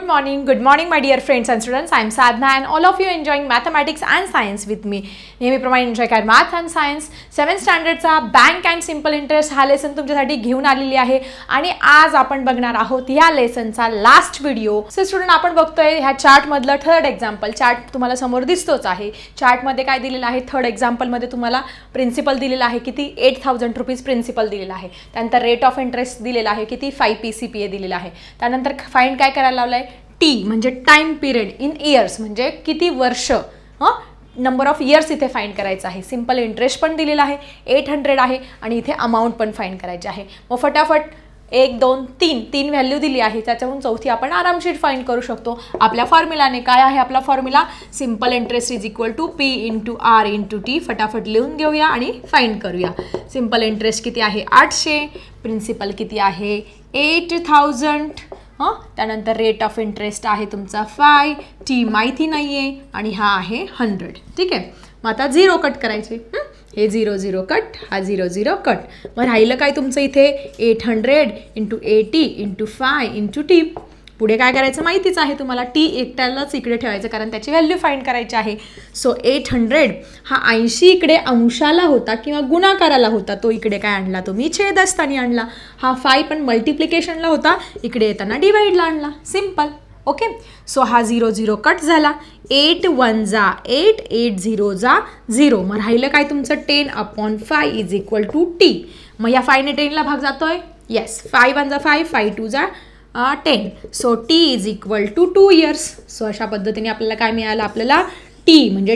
good morning my dear friends and students. I am Sadhna and all of you enjoying mathematics and science with me. नेहमीप्रमाणे enjoy करा math and science 7th स्टँडर्डचा bank and simple interest हा lesson तुमच्यासाठी घेऊन आलेली आहे आणि आज आपण बघणार आहोत या लेसनचा लास्ट व्हिडिओ. सो स्टुडंट आपण बघतोय ह्या चार्ट मधलं थर्ड एक्झाम्पल. चार्ट तुम्हाला समोर दिसतोच आहे. चार्ट मध्ये काय दिलेलं आहे, थर्ड एक्झाम्पल मध्ये तुम्हाला प्रिन्सिपल दिलेला आहे किती 8000 रुपीज प्रिन्सिपल दिलेला आहे. त्यानंतर रेट ऑफ इंटरेस्ट दिलेला आहे किती 5 PCPA दिलेला आहे. त्यानंतर फाइंड काय करायला लावलाय, टी म्हणजे टाइम पिरियड इन इयर्स म्हणजे किती वर्ष, नंबर ऑफ इयर्स इथे फाइंड करायचं आहे. सिंपल इंटरेस्ट पण दिलेला आहे 800 आहे आणि इथे अमाउंट पण फाइंड करायची आहे. मग फटाफट 1 2 3 व्हॅल्यू दिली आहे, त्याच्याहून चौथी आपण आरामशीर फाइंड करू शकतो आपल्या फॉर्म्युलाने. काय आहे आपला formula, simple interest is equal to P into R into T. फटाफट लिहून घेऊया आणि फाइंड करूया. सिंपल इंटरेस्ट किती आहे 800, प्रिन्सिपल किती आहे 8000, त्यानंतर रेट ऑफ इंटरेस्ट आहे तुमचा 5, टी माहिती नाही आहे आणि हा आहे 100. ठीक आहे. मग आता 0 कट करायचे. हे 0 0 कट, हा 0 0 कट. मग राहिलं काय तुमचं इथे 800 इंटू 80 इंटू 5 इंटू टी. पुढे काय करायचं माहितीच आहे तुम्हाला, टी एकट्यालाच इकडे ठेवायचं कारण त्याची व्हॅल्यू फाइंड करायची आहे. सो 800 हा 80 इकडे अंशाला होता किंवा गुणाकाराला होता, तो इकडे काय आणला तुम्ही छेदस्थानी आणला. हा 5 पण मल्टिप्लिकेशनला होता, इकडे येताना डिवाइडला आणला. सिंपल. ओके. सो हा 0 0 कट झाला. 8 1 जा 8, 8 0 जा 0. मग राहिलं काय तुमचं 10/5 इज इक्वल टू टी. मग या 5 ने 10 ला भाग जातोय. येस, 5 1 जा 5, 5 2 जा 10. So T is equal to 2 years. So अशा पद्धतीने आपल्याला काय मिळालं, आपल्याला टी म्हणजे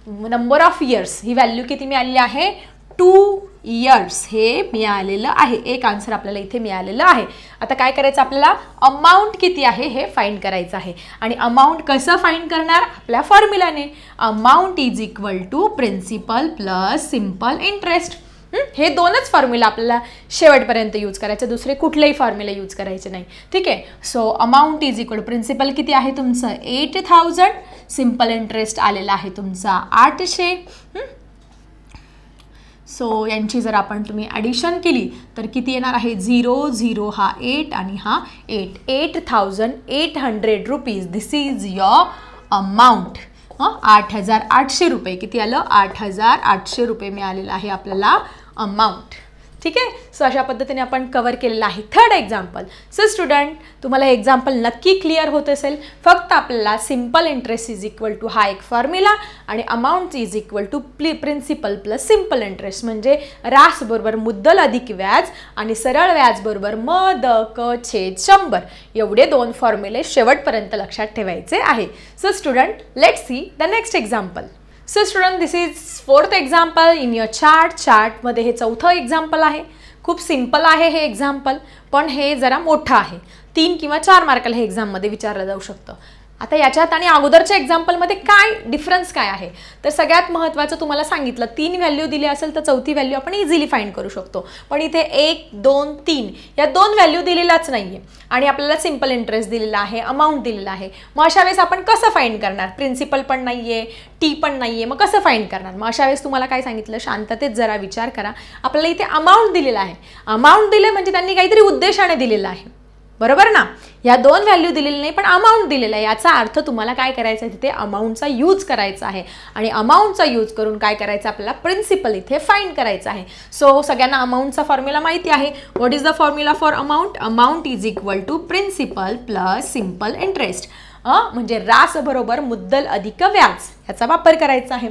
नंबर ऑफ इयर्स ही व्हॅल्यू किती मिळालेली आहे 2 इयर्स हे मिळालेलं आहे. एक आन्सर आपल्याला इथे मिळालेलं आहे. आता काय करायचं, आपल्याला अमाऊंट किती आहे हे फाइंड करायचं आहे. आणि अमाऊंट कसं फाइंड करणार, आपल्या फॉर्म्युलाने. Amount is equal to principal plus simple interest. हे दोनच फॉर्म्युला आपल्याला शेवटपर्यंत यूज करायचे, दुसरे कुठलेही फॉर्म्युला यूज करायचे नाही. ठीक आहे. So amount is equal principal किती आहे तुमचं 8000, सिंपल इंटरेस्ट आलेला आहे तुमचा 800. सो यांची जर आपण तुम्ही ॲडिशन केली तर किती येणार आहे 0 0 हा 8 आणि हा 8, 8800 rupees. This is your amount. 8800 रुपये किती आलं, 8800 रुपये मिळालेलं आहे आपल्याला अमाऊंट. ठीक आहे. सो अशा पद्धतीने आपण कव्हर केलेलं आहे थर्ड एक्झाम्पल. सो स्टुडंट तुम्हाला हे एक्झाम्पल नक्की क्लिअर होत असेल. फक्त आपल्याला simple interest is equal to हा एक फॉर्म्युला आणि amount is equal to principal plus simple interest म्हणजे रास बरोबर मुद्दल अधिक व्याज आणि सरळ व्याज बरोबर m/100 एवढे दोन फॉर्म्युले शेवटपर्यंत लक्षात ठेवायचे आहे. So student let's see the next example. So student this is 4th example in your chart. चार्टमध्ये हे 4थं एक्झाम्पल आहे. खूप सिंपल आहे हे एक्झाम्पल, पण हे जरा मोठं आहे. 3 किंवा 4 मार्काला हे एक्झाममध्ये विचारलं जाऊ शकतं. आता याच्यात आणि अगोदरच्या एक्झाम्पलमध्ये काय डिफरन्स काय आहे, तर सगळ्यात महत्त्वाचं तुम्हाला सांगितलं 3 व्हॅल्यू दिली असेल तर चौथी व्हॅल्यू आपण इझिली फाइंड करू शकतो. पण इथे 1 2 3 या 2 व्हॅल्यू दिलेलाच नाही आहे आणि आपल्याला सिंपल इंटरेस्ट दिलेला आहे, अमाऊंट दिलेला आहे. मग अशा वेळेस आपण कसं फाइंड करणार, प्रिन्सिपल पण नाही आहे, टी पण नाही आहे, मग कसं फाइंड करणार. मग अशा वेळेस तुम्हाला काय सांगितलं, शांततेत जरा विचार करा. आपल्याला इथे अमाऊंट दिलेला आहे. अमाऊंट दिले म्हणजे त्यांनी काहीतरी उद्देशाने दिलेलं आहे, बरोबर ना. या 2 व्हॅल्यू दिलेली नाही पण अमाऊंट दिलेला आहे. याचा अर्थ तुम्हाला काय करायचं आहे, तिथे अमाऊंटचा यूज करायचा आहे आणि अमाऊंटचा यूज करून काय करायचं, आपल्याला प्रिन्सिपल इथे फाइंड करायचं आहे. सो सगळ्यांना अमाऊंटचा फॉर्म्युला माहिती आहे. What is the formula for amount, amount is equal to principal plus simple interest. म्हणजे रास बरोबर मुद्दल अधिक व्याज याचा वापर करायचा आहे.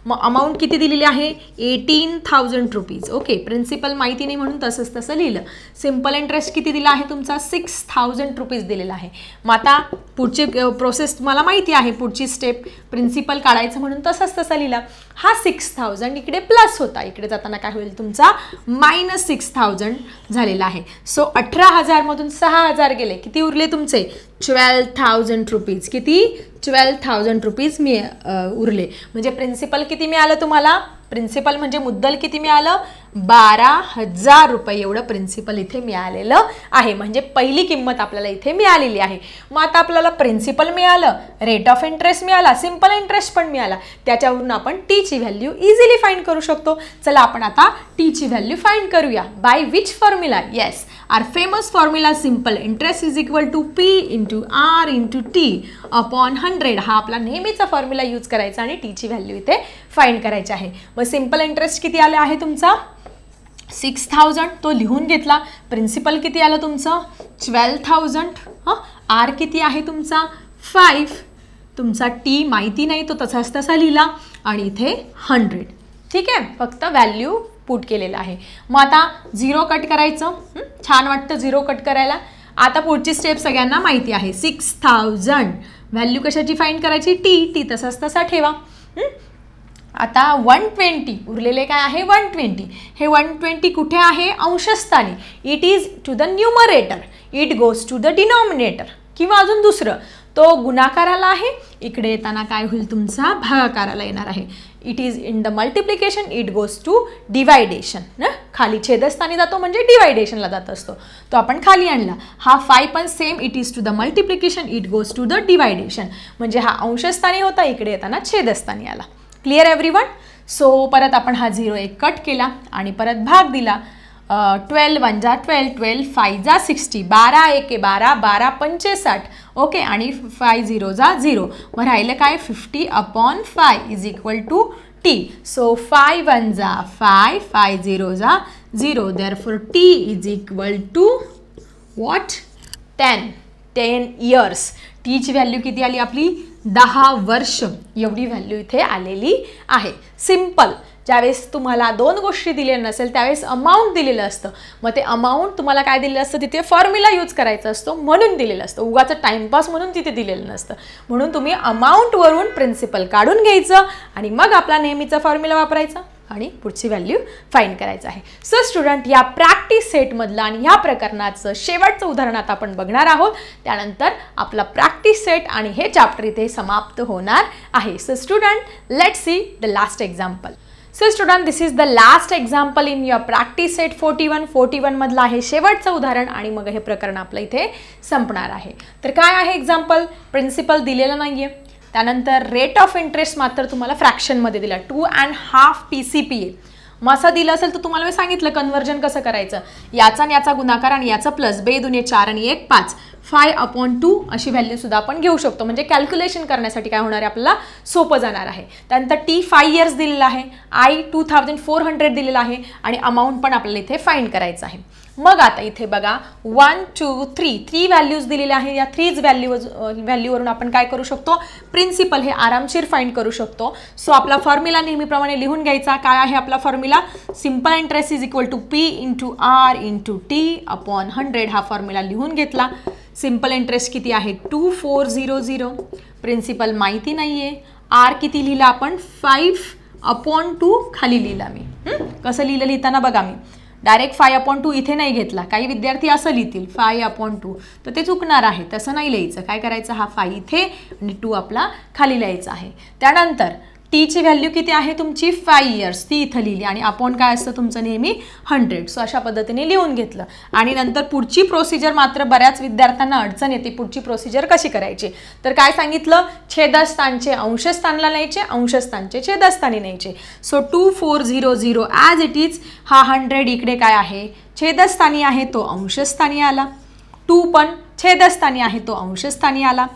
मग अमाऊंट किती दिलेली आहे 18000 रुपीज. ओके. प्रिन्सिपल माहिती नाही म्हणून तसं लिहिलं. सिंपल इंटरेस्ट किती दिला आहे तुमचा 6000 रुपीज दिलेला आहे. मग आता पुढची प्रोसेस तुम्हाला माहिती आहे, पुढची स्टेप प्रिन्सिपल काढायचं म्हणून तसं लिहिलं. हा 6000 इकडे प्लस होता, इकडे जाताना काय होईल तुमचा -6000 झालेला आहे. सो 18000 मधून 6000 गेले, किती उरले तुमचे 12000 रुपीज. किती 12000 रुपीज उरले. म्हणजे प्रिन्सिपल किती मिळालं तुम्हाला, प्रिन्सिपल म्हणजे मुद्दल किती मिळालं 12,000 रुपये एवढं प्रिन्सिपल इथे मिळालेलं आहे. म्हणजे पहिली किंमत आपल्याला इथे मिळालेली आहे. मग आता आपल्याला प्रिन्सिपल मिळालं, रेट ऑफ इंटरेस्ट मिळाला, सिंपल इंटरेस्ट पण मिळाला. त्याच्यावरून आपण टी ची व्हॅल्यू इझिली फाइंड करू शकतो. चला आपण आता टी ची व्हॅल्यू फाइंड करूया. By which formula? Yes, our famous formula simple interest is equal to P into R into T upon 100. हा आपला नेहमीचा फॉर्म्युला यूज करायचा आणि टी ची व्हॅल्यू इथे फाइंड करायची आहे. मग सिंपल इंटरेस्ट किती आला आहे तुमचा? 6,000. तो लिहून घेतला. प्रिन्सिपल किती आलं तुमचं? 12,000. आर किती आहे तुमचा? 5. तुमचा टी माहिती नाही, तो तसाच तसा लिहिला आणि इथे 100. ठीक आहे, फक्त व्हॅल्यू पुट केलेलं आहे. मग आता 0 कट करायचं. छान वाटतं 0 कट करायला. आता पुढची स्टेप सगळ्यांना माहिती आहे. 6,000 व्हॅल्यू कशाची फाइंड करायची? टी तसाच तसा ठेवा. आता 120 उरलेले काय आहे? 120. हे 120 कुठे आहे? अंशस्थानी. It is to the numerator, it goes to the denominator. किंवा अजून दुसरं, तो गुणाकाराला आहे, इकडे येताना काय होईल? तुमचा भागाकाराला येणार आहे. It is in the multiplication, it goes to division. ना, खाली छेदस्थानी जातो म्हणजे डिवायडेशनला जात असतो, तो आपण खाली आणला. हा 5 पण same, it is to the multiplication, it goes to the division. म्हणजे हा अंशस्थानी होता, इकडे येताना छेदस्थानी आला. Clear everyone? सो परत आपण हा 0 एक कट केला आणि परत भाग दिला. 12 1 जा 12, 12 5 जा 60, 12 1 12, 12 पंचे 60. ओके, आणि 5 0 जा 0. मग राहिलं काय? 50 upon 5 is equal to T. So 5 1 जा 5, 5 0 जा 0. Therefore T is equal to what? 10 years. टीची व्हॅल्यू किती आली आपली? 10 वर्ष एवढी व्हॅल्यू इथे आलेली आहे. सिंपल. ज्यावेळेस तुम्हाला 2 गोष्टी दिलेल्या नसेल त्यावेळेस अमाऊंट दिलेलं असतं. मग ते अमाऊंट तुम्हाला काय दिलेलं असतं? तिथे फॉर्म्युला यूज करायचा असतो म्हणून दिलेलं असतं. उगाचं टाइमपास म्हणून तिथे दिलेलं नसतं. म्हणून तुम्ही अमाऊंटवरून प्रिन्सिपल काढून घ्यायचं आणि मग आपला नेहमीचा फॉर्म्युला वापरायचा आणि पुढची व्हॅल्यू फाइंड करायचं आहे. सो स्टुडंट, या प्रॅक्टिस सेटमधलं आणि ह्या प्रकरणाचं शेवटचं उदाहरण आता आपण बघणार आहोत. त्यानंतर आपला प्रॅक्टिस सेट आणि हे चॅप्टर इथे समाप्त होणार आहे. So student, let's see the last example. So student, this is the last example in your practice set 41 मधलं आहे शेवटचं उदाहरण आणि मग हे प्रकरण आपलं इथे संपणार आहे. तर काय आहे एक्झाम्पल? प्रिन्सिपल दिलेलं नाहीये. त्यानंतर रेट ऑफ इंटरेस्ट मात्र तुम्हाला फ्रॅक्शनमध्ये दिला 2.5 PCPA. मग असं दिलं असेल तर तुम्हाला मी सांगितलं कन्वर्जन कसं करायचं. याचा आणि याचा गुणाकार आणि याचा प्लस, 2 2 4 आणि 1 5, 5/2 अशी व्हॅल्यू सुद्धा आपण घेऊ शकतो. म्हणजे कॅल्क्युलेशन करण्यासाठी काय होणार आहे? आपल्याला सोपं जाणार आहे. त्यानंतर टी 5 इयर्स दिलेला आहे, आय 2400 दिलेला आहे आणि अमाऊंट पण आपल्याला इथे फाइंड करायचं आहे. मग आता इथे बघा 1 2 3 व्हॅल्यूज दिलेल्या आहे. या 3 व्हॅल्यूवरून आपण काय करू शकतो? प्रिन्सिपल हे आरामशीर फाइंड करू शकतो. सो आपला फॉर्म्युला नेहमीप्रमाणे लिहून घ्यायचा. काय आहे आपला formula? Simple interest is equal to P into R into T upon 100. हा फॉर्म्युला लिहून घेतला. सिंपल इंटरेस्ट किती आहे? 2400. प्रिन्सिपल माहिती नाहीये. आर किती लिहिला आपण? 5/2 खाली लिहिला मी. कसं लिहिलं लिहिताना बघा, मी डायरेक्ट 5/2 इथे नाही घेतला. काही विद्यार्थी असं लिहितील 5/2, तर ते चुकणार आहे. तसं नाही लिहायचं. काय करायचं? हा 5 इथे आणि 2 आपला खाली लिहायचा आहे. त्यानंतर टीची व्हॅल्यू किती आहे तुमची? 5 इयर्स, ती इथं लिहिली आणि अपॉन काय असतं तुमचं? नेहमी 100. सो अशा पद्धतीने लिहून घेतलं. आणि नंतर पुढची प्रोसिजर मात्र बऱ्याच विद्यार्थ्यांना अडचण येते. पुढची प्रोसिजर कशी करायची? तर काय सांगितलं? छेदस्थानचे अंशस्थानला न्यायचे, अंशस्थानचे छेदस्थानी न्यायचे. So 2400 as it is. हा 100 इकडे काय आहे? छेदस्थानी आहे, तो अंशस्थानी आला. 2 पण छेदस्थानी आहे, तो अंशस्थानी आला.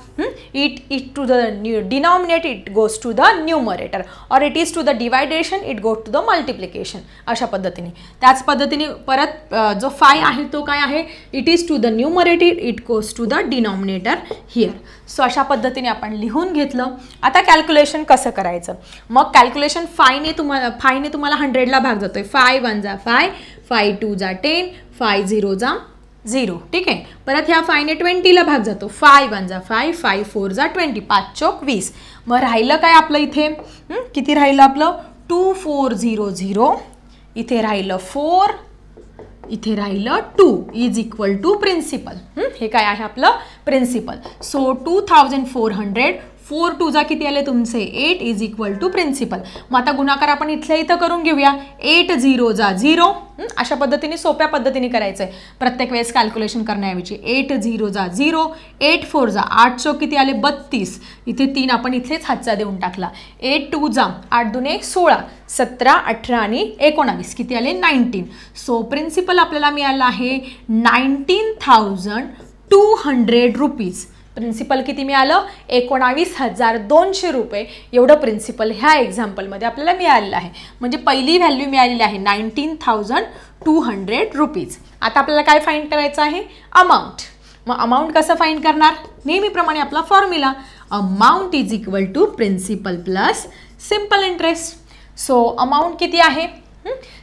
It to the denominator, it goes to the numerator, और it is to the division, it goes to the multiplication. अशा पद्धतीने. त्याच पद्धतीने परत जो 5 आहे तो काय आहे? It is to the numerator, it goes to the denominator here. So अशा पद्धतीने आपण लिहून घेतलं. आता कॅल्क्युलेशन कसं करायचं? मग कॅल्क्युलेशन 5ने तुम्हाला 100ला भाग जातोय. 5 1 जा 5, 5 2 जा 10, 5 0 जा 0. ठीक आहे. परत ह्या 5ने 20ला भाग जातो. 5 1 जा 5, 5 4 जा 20, 5 चौक 20. मग राहिलं काय आपलं इथे? किती राहिलं आपलं? 2400. इथे राहिलं 4, इथे राहिलं 2 इज इक्वल टू प्रिन्सिपल. हे काय आहे आपलं? प्रिन्सिपल. सो 2400 4 2 जा किती आले तुमचे 8 इज इक्वल टू प्रिन्सिपल. मग आता गुणाकार आपण इथल्या इथं करून घेऊया. 8 0 जा 0. अशा पद्धतीने सोप्या पद्धतीने करायचं आहे प्रत्येक वेळेस कॅल्क्युलेशन करण्याऐवजी. 8 0 जा 0. 8 4 जा 8 चौक किती आले 32. इथे 3 आपण इथेच हातचा देऊन टाकला. 8 2 जा 8 दुने 16. 17 18 आणि 19 किती आले 19. सो प्रिन्सिपल आपल्याला मिळालं आहे 19,200 रुपीज. प्रिन्सिपल किती मिळालं 19,200 रुपये एवढं प्रिन्सिपल ह्या एक्झाम्पलमध्ये आपल्याला मिळालेलं आहे. म्हणजे पहिली व्हॅल्यू मिळालेली आहे 19,200 रुपीज. आता आपल्याला काय फाइंड करायचं आहे अमाऊंट. मग अमाऊंट कसं फाइंड करणार नेहमीप्रमाणे आपला formula amount is equal to principal plus simple interest. So amount किती आहे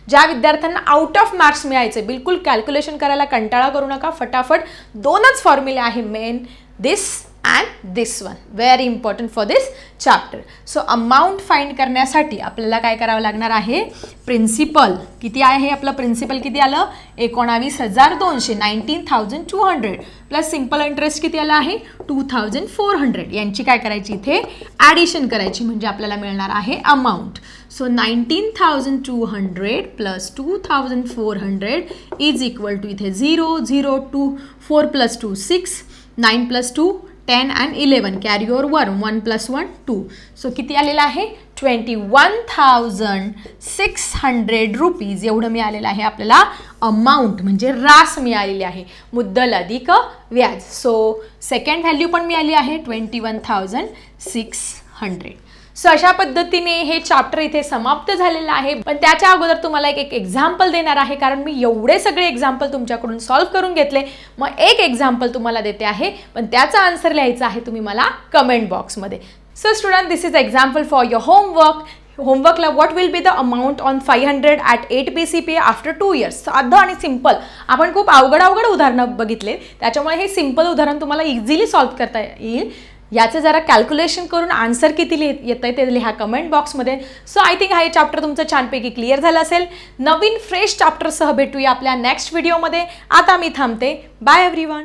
ज्या विद्यार्थ्यांना आउट ऑफ मार्क्स मिळायचे बिलकुल कॅल्क्युलेशन करायला कंटाळा करू नका. फटाफट दोनच फॉर्म्युले आहे main this and this one very important for this chapter. So amount find करण्यासाठी आपल्याला काय करावं लागणार आहे प्रिन्सिपल किती आहे आपलं प्रिन्सिपल किती आलं 19,200 19,200 प्लस सिम्पल इंटरेस्ट किती आला आहे 2,400. यांची काय करायची इथे ॲडिशन करायची म्हणजे आपल्याला मिळणार आहे अमाऊंट. So 19,200 plus 2,400 is equal to इथे 0 0 2 4 plus 2 6 9 plus 2 10 and 11 carry over 1 plus 1 2. So किती आलेलं आहे 21,600 रुपीज एवढं मिळालेलं आहे आपल्याला अमाऊंट म्हणजे रास मिळालेली आहे मुद्दल अधिक व्याज. सो सेकंड व्हॅल्यू पण मिळाली आहे 21,600. सो अशा पद्धतीने हे चॅप्टर इथे समाप्त झालेलं आहे. पण त्याच्या अगोदर तुम्हाला एक एक्झाम्पल देणार आहे कारण मी एवढे सगळे एक्झाम्पल तुमच्याकडून सॉल्व्ह करून घेतले. मग एक एक्झाम्पल तुम्हाला देते आहे पण त्याचा आन्सर लिहायचा आहे तुम्ही मला कमेंट बॉक्समध्ये. So student this is example for your homework. होमवर्कला what will be the amount on 500 at 8 PCPA after 2 years. साधं आणि सिम्पल. आपण खूप अवघड उदाहरणं बघितले त्याच्यामुळे हे सिम्पल उदाहरण तुम्हाला इझिली सॉल्व्ह करता येईल. याचं जरा कॅल्क्युलेशन करून आन्सर किती येत आहे ते लिहा कमेंट बॉक्समध्ये. सो आय थिंक हा चॅप्टर तुमचं छानपैकी क्लिअर झालं असेल. नवीन फ्रेश चॅप्टरसह भेटूया आपल्या नेक्स्ट व्हिडिओमध्ये. आता मी थांबते. Bye everyone.